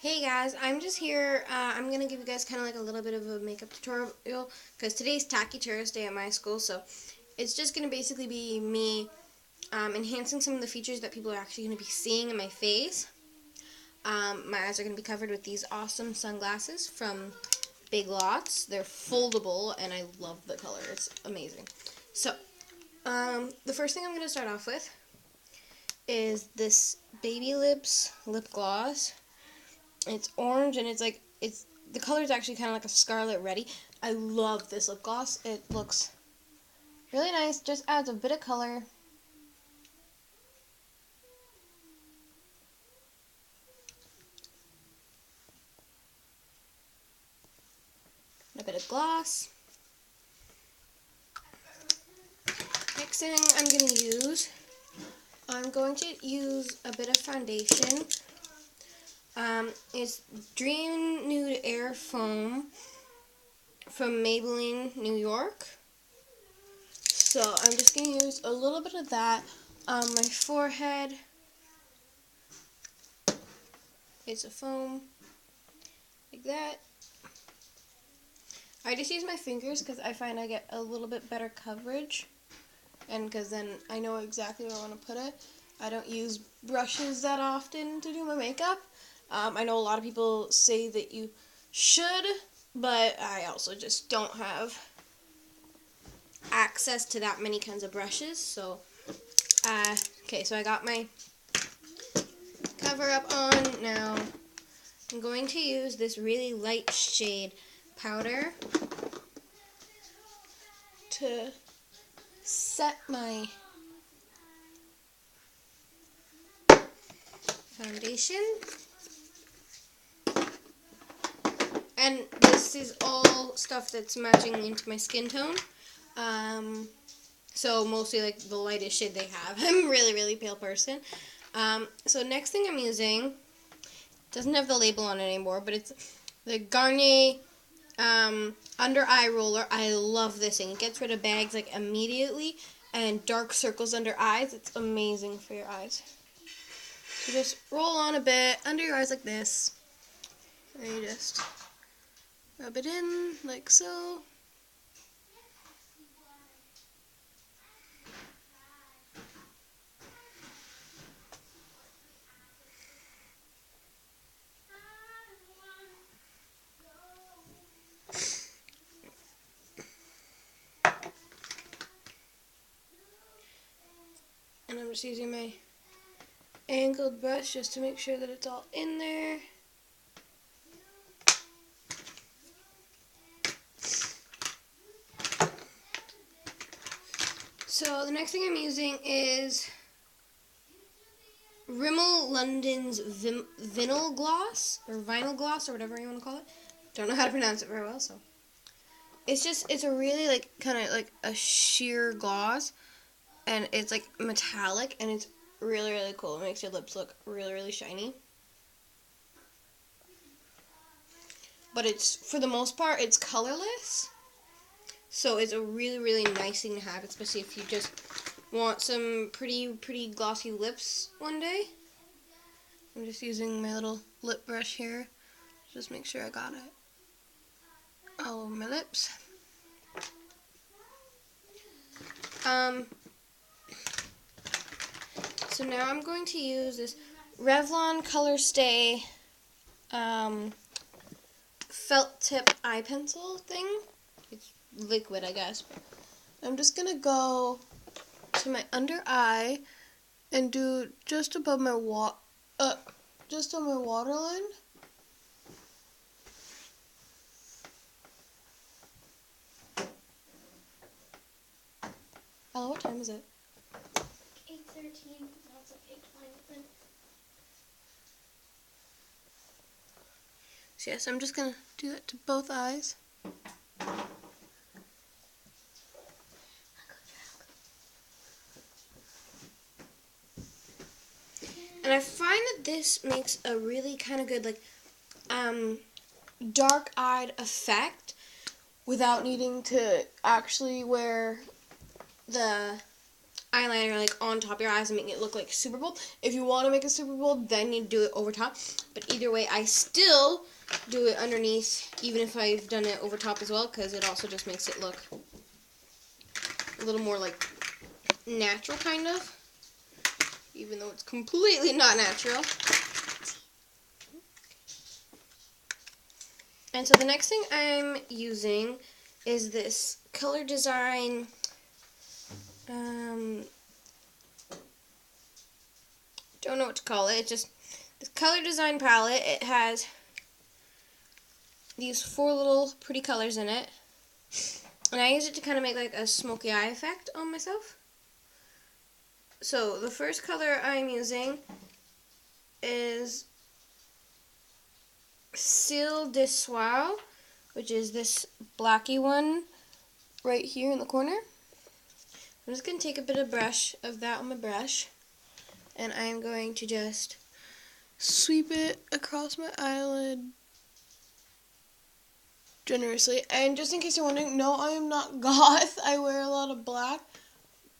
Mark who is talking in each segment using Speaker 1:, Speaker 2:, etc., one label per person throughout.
Speaker 1: Hey guys, I'm just here. I'm going to give you guys kind of like a little bit of a makeup tutorial because today's Tacky Thursday at my school, so it's just going to basically be me enhancing some of the features that people are actually going to be seeing in my face. My eyes are going to be covered with these awesome sunglasses from Big Lots. They're foldable and I love the color. It's amazing. So, the first thing I'm going to start off with is this Baby Lips lip gloss. It's orange and it's the color is actually kind of like a scarlet ready. I love this lip gloss. It looks really nice. Just adds a bit of color. A bit of gloss. Next thing I'm going to use a bit of foundation. It's Dream Nude Air Foam from Maybelline, New York. So I'm just going to use a little bit of that on my forehead. It's a foam, like that. I just use my fingers because I find I get a little bit better coverage, and because then I know exactly where I want to put it. I don't use brushes that often to do my makeup. I know a lot of people say that you should, but I also just don't have access to that many kinds of brushes. So, okay, so I got my cover up on. Now I'm going to use this really light shade powder to set my foundation. And this is all stuff that's matching into my skin tone. So mostly like the lightest shade they have. I'm a really, really pale person. So next thing I'm using, doesn't have the label on it anymore, but it's the Garnier under eye roller. I love this thing. It gets rid of bags like immediately and dark circles under eyes. It's amazing for your eyes. So just roll on a bit under your eyes like this. And you just rub it in like so. And I'm just using my angled brush just to make sure that it's all in there. So the next thing I'm using is Rimmel London's Vinyl Gloss, or Vinyl Gloss, or whatever you want to call it. Don't know how to pronounce it very well, so. It's a really, like, kind of like a sheer gloss, and it's, like, metallic, and it's really, really cool. It makes your lips look really, really shiny. But it's, for the most part, it's colorless. So it's a really, really nice thing to have, especially if you just want some pretty glossy lips one day. I'm just using my little lip brush here. Just make sure I got it all over my lips. So now I'm going to use this Revlon Color Stay felt tip eye pencil thing. It's liquid, I guess. I'm just going to go to my under eye and do just above my just on my waterline. Ella, what time is it?
Speaker 2: 8:13. Now it's like 8:20.
Speaker 1: So yes, I'm just going to do that to both eyes. And I find that this makes a really kind of good, like, dark-eyed effect without needing to actually wear the eyeliner like on top of your eyes and making it look like super bold. If you want to make it super bold, then you do it over top. But either way, I still do it underneath, even if I've done it over top as well, because it also just makes it look a little more like natural, kind of, even though it's completely not natural. And so the next thing I'm using is this Color Design don't know what to call it. It's just this Color Design palette. It has these 4 little pretty colors in it. And I use it to kind of make like a smoky eye effect on myself. So the first color I'm using is Cils de Soie, which is this blacky one right here in the corner. I'm just going to take a bit of that on my brush, and I'm going to just sweep it across my eyelid generously. And just in case you're wondering, no, I am not goth. I wear a lot of black,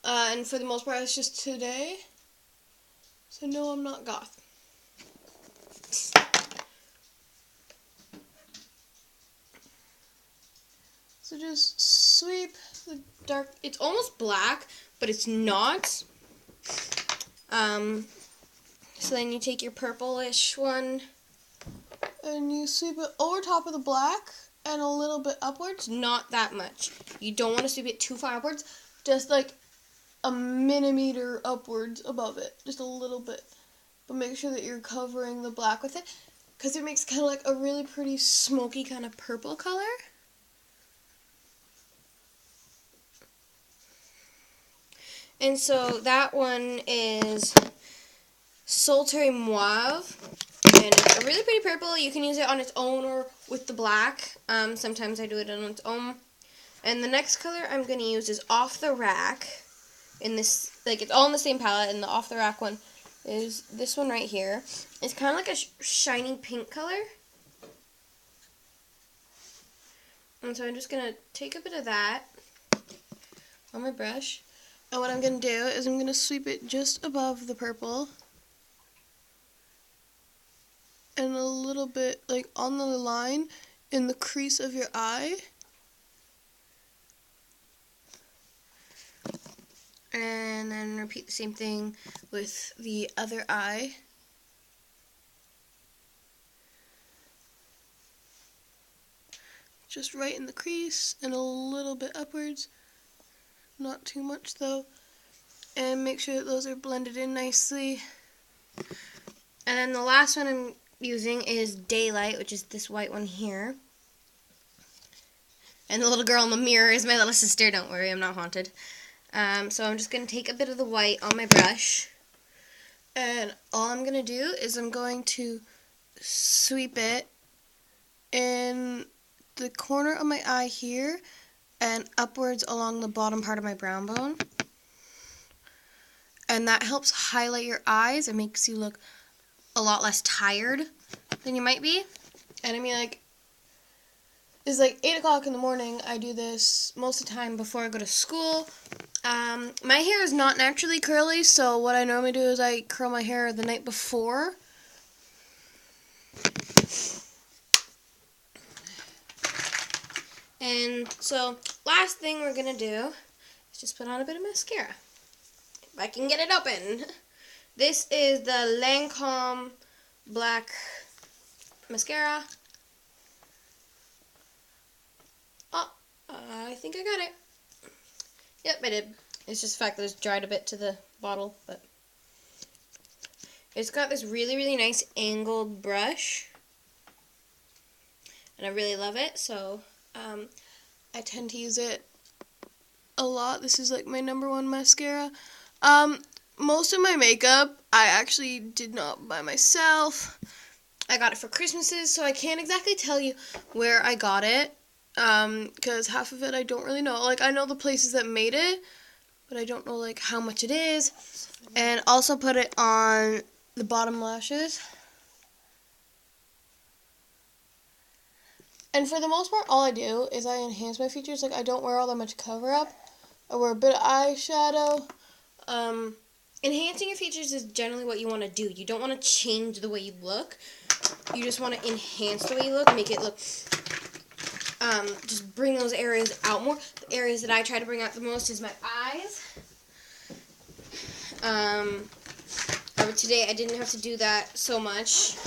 Speaker 1: and for the most part it's just today. So no, I'm not goth. So just sweep the dark, it's almost black, but it's not. So then you take your purplish one and you sweep it over top of the black and a little bit upwards. Not that much. You don't want to sweep it too far upwards, just like a millimeter upwards above it, just a little bit. But make sure that you're covering the black with it, because it makes kind of like a really pretty smoky kind of purple color. And so that one is Sultry Mauve, and it's a really pretty purple. You can use it on its own or with the black. Sometimes I do it on its own. And the next color I'm going to use is Off the Rack. In this, like, it's all in the same palette, and the Off the Rack one is this one right here. It's kind of like a shiny pink color. And so I'm just going to take a bit of that on my brush. And what I'm going to do is I'm going to sweep it just above the purple and a little bit like on the line in the crease of your eye. And then repeat the same thing with the other eye. Just right in the crease and a little bit upwards. Not too much though. And make sure that those are blended in nicely. And then the last one I'm using is Daylight, which is this white one here. And the little girl in the mirror is my little sister. Don't worry, I'm not haunted. So I'm just going to take a bit of the white on my brush. And all I'm going to do is I'm going to sweep it in the corner of my eye here and upwards along the bottom part of my brow bone. And that helps highlight your eyes. It makes you look a lot less tired than you might be. And I mean, like, it's like 8 o'clock in the morning. I do this most of the time before I go to school. My hair is not naturally curly, so what I normally do is I curl my hair the night before. And so, last thing we're going to do is just put on a bit of mascara. If I can get it open. This is the Lancome Black Mascara. Oh, I think I got it. Yep, I did. It's just the fact that it's dried a bit to the bottle, but it's got this really, really nice angled brush. And I really love it, so I tend to use it a lot. This is like my #1 mascara. Most of my makeup I actually did not buy myself. I got it for Christmases, so I can't exactly tell you where I got it, because half of it I don't really know. Like, I know the places that made it, but I don't know like how much it is. And also put it on the bottom lashes. And for the most part, all I do is I enhance my features. Like, I don't wear all that much cover up. I wear a bit of eyeshadow, enhancing your features is generally what you want to do. You don't want to change the way you look. You just want to enhance the way you look, make it look, just bring those areas out more. The areas that I try to bring out the most is my eyes. But today I didn't have to do that so much.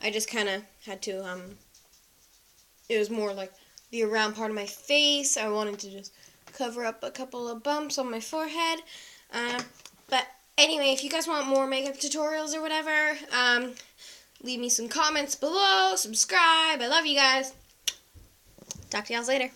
Speaker 1: I just kind of had to, it was more like the around part of my face. I wanted to just cover up a couple of bumps on my forehead. But anyway, if you guys want more makeup tutorials or whatever, leave me some comments below, subscribe. I love you guys. Talk to y'all later.